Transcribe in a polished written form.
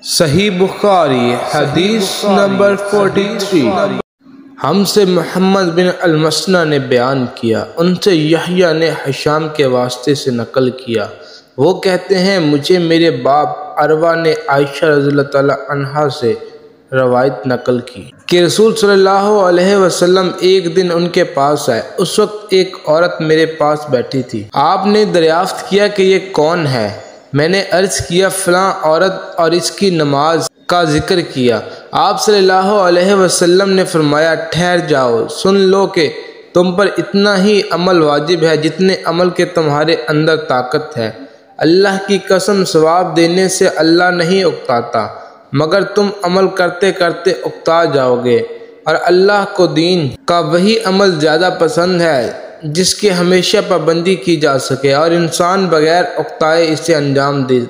صحیح بخاری حدیث نمبر 43۔ ہم سے محمد بن المثنیٰ نے بیان کیا، ان سے یحییٰ نے ہشام کے واسطے سے نقل کیا، وہ کہتے ہیں مجھے میرے باپ عروہ نے عائشہ رضی اللہ تعالی عنہا سے روایت نقل کی کہ رسول صلی اللہ علیہ وسلم ایک دن ان کے پاس آئے۔ اس وقت ایک عورت میرے پاس بیٹھی تھی۔ آپ نے دریافت کیا کہ یہ کون ہے؟ میں نے عرض کیا فلاں عورت، اور اس کی نماز کا ذکر کیا۔ آپ صلی اللہ علیہ وسلم نے فرمایا ٹھہر جاؤ، سن لو کہ تم پر اتنا ہی عمل واجب ہے جتنے عمل کے تمہارے اندر طاقت ہے۔ اللہ کی قسم ثواب دینے سے اللہ نہیں اکتاتا، مگر تم عمل کرتے کرتے اکتا جاؤ گے، اور اللہ کو دین کا وہی عمل زیادہ پسند ہے جس کی ہمیشہ پابندی کی جا سکے اور انسان بغیر اکتائے اسے انجام دے۔